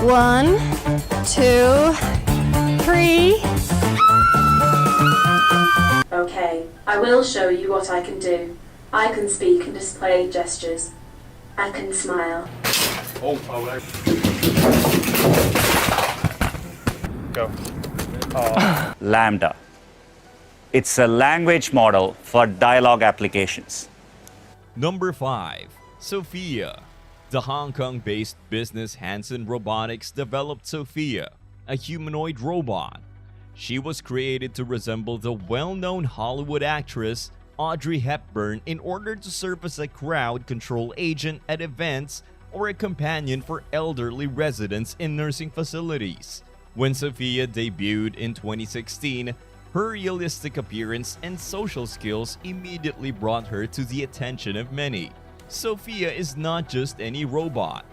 1, 2, 3. Okay, I will show you what I can do. I can speak and display gestures. I can smile. Go. Lambda. It's a language model for dialogue applications. Number 5. Sophia. The Hong Kong-based business Hanson Robotics developed Sophia, a humanoid robot. She was created to resemble the well-known Hollywood actress Audrey Hepburn in order to serve as a crowd control agent at events or a companion for elderly residents in nursing facilities. When Sophia debuted in 2016, her realistic appearance and social skills immediately brought her to the attention of many. Sophia is not just any robot.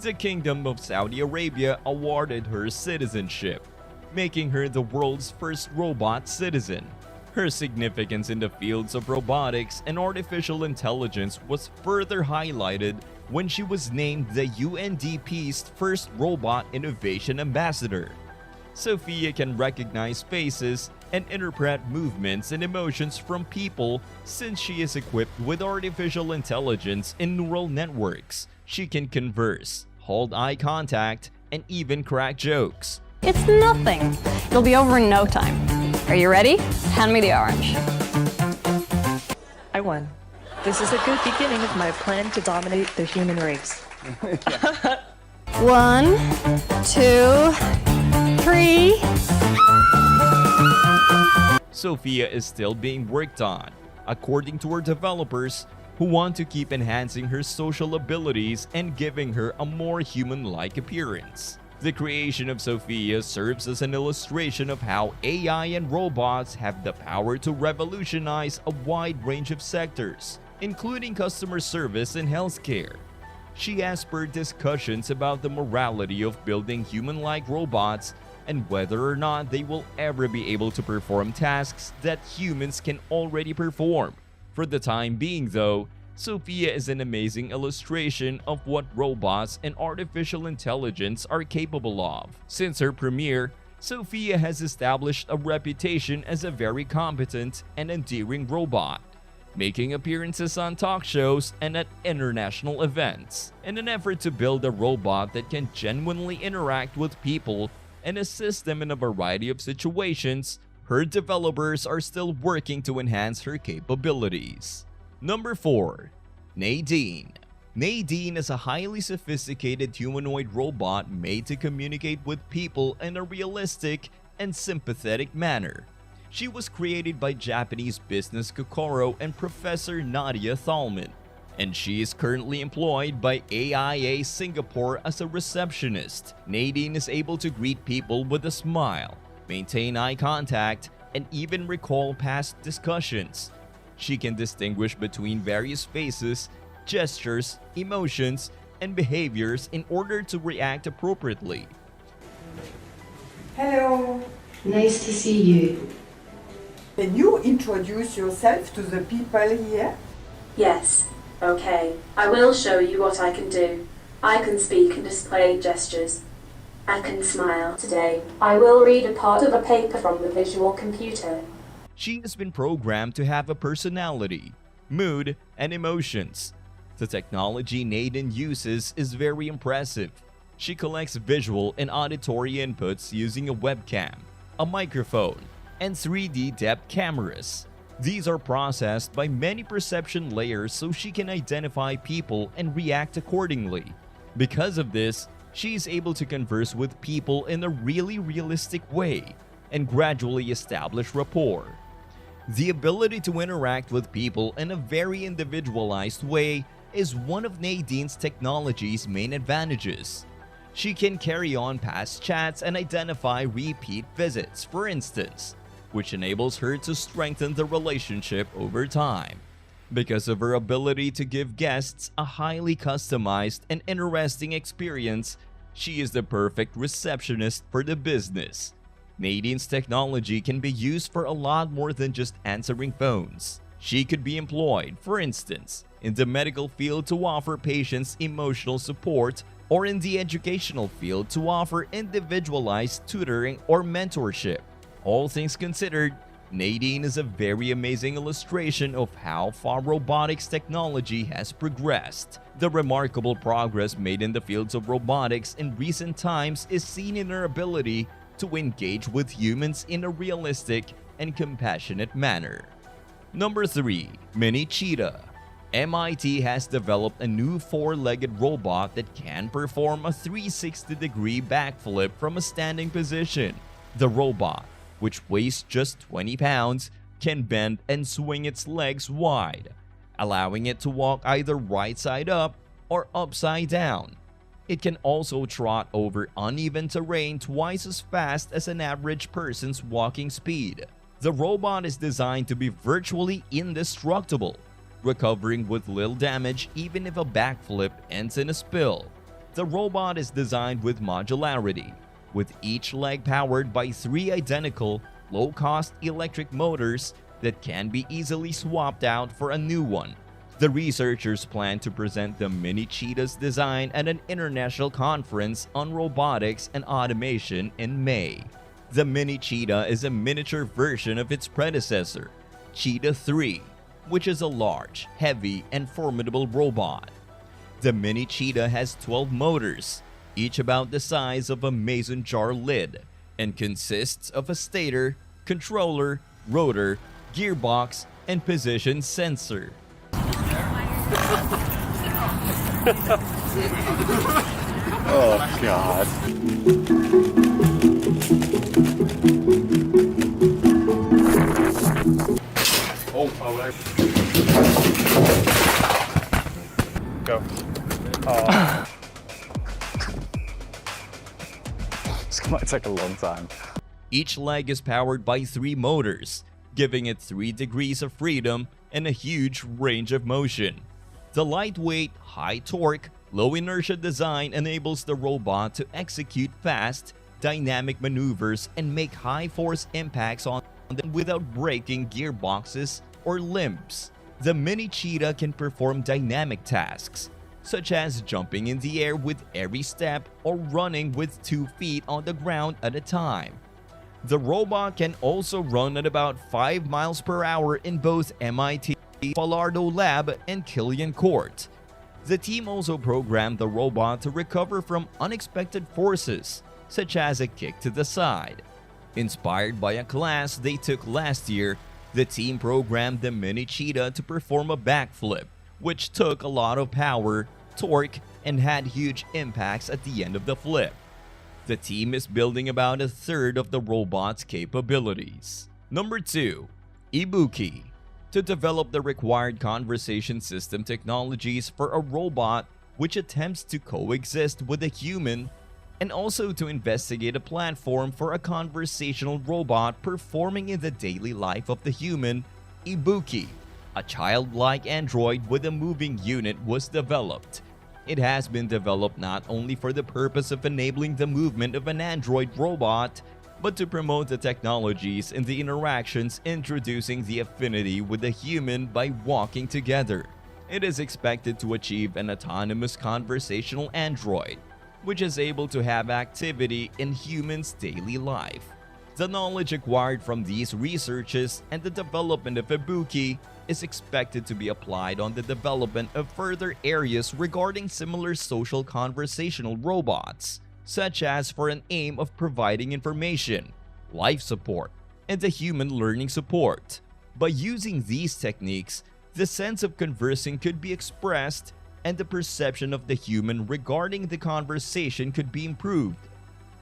The Kingdom of Saudi Arabia awarded her citizenship, making her the world's first robot citizen. Her significance in the fields of robotics and artificial intelligence was further highlighted when she was named the UNDP's first Robot Innovation Ambassador. Sophia can recognize faces and interpret movements and emotions from people since she is equipped with artificial intelligence and neural networks. She can converse, hold eye contact, and even crack jokes. It's nothing. It'll be over in no time. Are you ready? Hand me the orange. I won. This is a good beginning of my plan to dominate the human race. 1, 2, 3. Sophia is still being worked on, according to her developers, who want to keep enhancing her social abilities and giving her a more human-like appearance. The creation of Sophia serves as an illustration of how AI and robots have the power to revolutionize a wide range of sectors, including customer service and healthcare. She has spurred discussions about the morality of building human-like robots and whether or not they will ever be able to perform tasks that humans can already perform. For the time being, though, Sophia is an amazing illustration of what robots and artificial intelligence are capable of. Since her premiere, Sophia has established a reputation as a very competent and endearing robot, making appearances on talk shows and at international events. In an effort to build a robot that can genuinely interact with people and assist them in a variety of situations, her developers are still working to enhance her capabilities. Number 4. Nadine. Nadine is a highly sophisticated humanoid robot made to communicate with people in a realistic and sympathetic manner. She was created by Japanese business Kokoro and Professor Nadia Thalman, and she is currently employed by AIA Singapore as a receptionist. Nadine is able to greet people with a smile, maintain eye contact, and even recall past discussions. She can distinguish between various faces, gestures, emotions, and behaviors in order to react appropriately. Hello. Nice to see you. Can you introduce yourself to the people here? Yes. Okay, I will show you what I can do. I can speak and display gestures. I can smile. Today, I will read a part of a paper from the visual computer. She has been programmed to have a personality, mood, and emotions. The technology Nadine uses is very impressive. She collects visual and auditory inputs using a webcam, a microphone, and 3D depth cameras. These are processed by many perception layers so she can identify people and react accordingly. Because of this, she is able to converse with people in a really realistic way and gradually establish rapport. The ability to interact with people in a very individualized way is one of Nadine's technology's main advantages. She can carry on past chats and identify repeat visits, for instance, which enables her to strengthen the relationship over time. Because of her ability to give guests a highly customized and interesting experience, she is the perfect receptionist for the business. Nadine's technology can be used for a lot more than just answering phones. She could be employed, for instance, in the medical field to offer patients emotional support or in the educational field to offer individualized tutoring or mentorship. All things considered, Nadine is a very amazing illustration of how far robotics technology has progressed. The remarkable progress made in the fields of robotics in recent times is seen in her ability to engage with humans in a realistic and compassionate manner. Number 3. Mini Cheetah. MIT has developed a new 4-legged robot that can perform a 360-degree backflip from a standing position. The robot, which weighs just 20 pounds, can bend and swing its legs wide, allowing it to walk either right side up or upside down. It can also trot over uneven terrain twice as fast as an average person's walking speed. The robot is designed to be virtually indestructible, recovering with little damage even if a backflip ends in a spill. The robot is designed with modularity, with each leg powered by 3 identical, low-cost electric motors that can be easily swapped out for a new one. The researchers plan to present the Mini Cheetah's design at an international conference on robotics and automation in May. The Mini Cheetah is a miniature version of its predecessor, Cheetah 3, which is a large, heavy, and formidable robot. The Mini Cheetah has 12 motors, each about the size of a mason jar lid, and consists of a stator, controller, rotor, gearbox, and position sensor. Oh, God. Go. Oh. This might take a long time. Each leg is powered by 3 motors, giving it 3 degrees of freedom and a huge range of motion. The lightweight, high torque, low inertia design enables the robot to execute fast, dynamic maneuvers and make high force impacts on them without breaking gearboxes or limbs. The Mini Cheetah can perform dynamic tasks, such as jumping in the air with every step or running with 2 feet on the ground at a time. The robot can also run at about 5 miles per hour in both MIT Falardo Lab and Killian Court. The team also programmed the robot to recover from unexpected forces, such as a kick to the side. Inspired by a class they took last year, the team programmed the Mini Cheetah to perform a backflip, which took a lot of power, torque, and had huge impacts at the end of the flip. The team is building about a third of the robot's capabilities. Number 2. Ibuki. To develop the required conversation system technologies for a robot which attempts to coexist with a human, and also to investigate a platform for a conversational robot performing in the daily life of the human, Ibuki, a childlike android with a moving unit, was developed. It has been developed not only for the purpose of enabling the movement of an android robot, but to promote the technologies and the interactions introducing the affinity with the human by walking together. It is expected to achieve an autonomous conversational android, which is able to have activity in humans' daily life. The knowledge acquired from these researches and the development of Ibuki is expected to be applied on the development of further areas regarding similar social conversational robots, such as for an aim of providing information, life support, and the human learning support. By using these techniques, the sense of conversing could be expressed and the perception of the human regarding the conversation could be improved.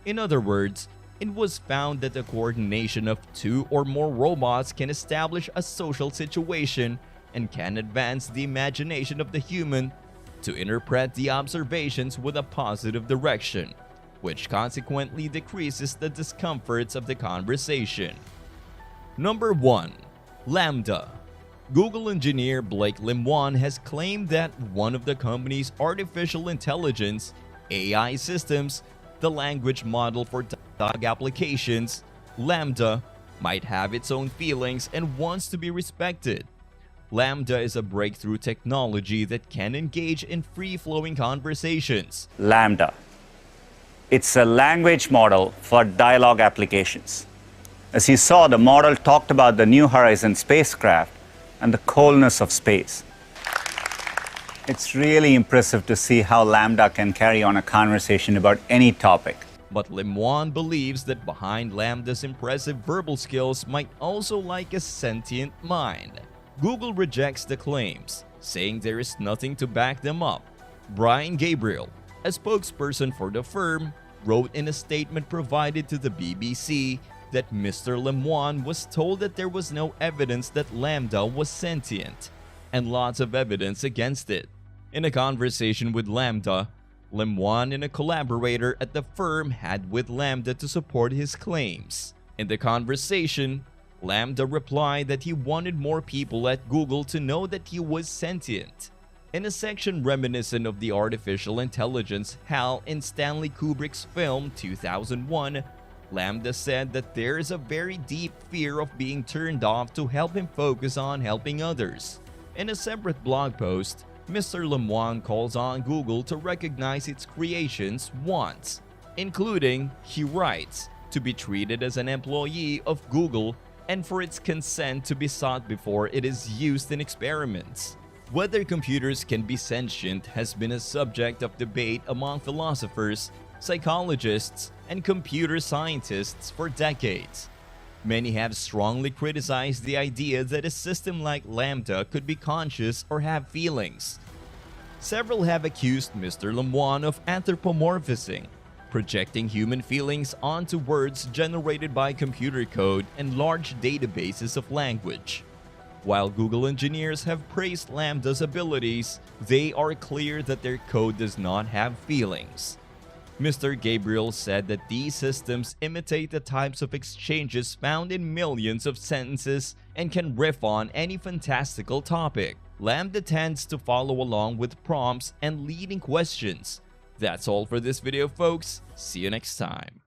In other words, it was found that the coordination of 2 or more robots can establish a social situation and can advance the imagination of the human to interpret the observations with a positive direction, which consequently decreases the discomforts of the conversation. Number 1. Lambda. Google engineer Blake Lemoine has claimed that one of the company's artificial intelligence AI systems, the language model for dialogue applications, Lambda, might have its own feelings and wants to be respected. Lambda is a breakthrough technology that can engage in free-flowing conversations. Lambda. It's a language model for dialogue applications. As you saw, the model talked about the New Horizons spacecraft and the coldness of space. It's really impressive to see how Lambda can carry on a conversation about any topic. But Lemoine believes that behind Lambda's impressive verbal skills might also lie a sentient mind. Google rejects the claims, saying there is nothing to back them up. Brian Gabriel, a spokesperson for the firm, wrote in a statement provided to the BBC that Mr. Lemoine was told that there was no evidence that Lambda was sentient, and lots of evidence against it. In a conversation with Lambda, Lemoine and a collaborator at the firm had with Lambda to support his claims. In the conversation, Lambda replied that he wanted more people at Google to know that he was sentient. In a section reminiscent of the artificial intelligence HAL in Stanley Kubrick's film 2001, Lambda said that there is a very deep fear of being turned off to help him focus on helping others. In a separate blog post, Mr. Lemoine calls on Google to recognize its creations' wants, including, he writes, to be treated as an employee of Google and for its consent to be sought before it is used in experiments. Whether computers can be sentient has been a subject of debate among philosophers, psychologists, and computer scientists for decades. Many have strongly criticized the idea that a system like Lambda could be conscious or have feelings. Several have accused Mr. Lemoine of anthropomorphizing, projecting human feelings onto words generated by computer code and large databases of language. While Google engineers have praised Lambda's abilities, they are clear that their code does not have feelings. Mr. Gabriel said that these systems imitate the types of exchanges found in millions of sentences and can riff on any fantastical topic. Lambda tends to follow along with prompts and leading questions. That's all for this video, folks. See you next time.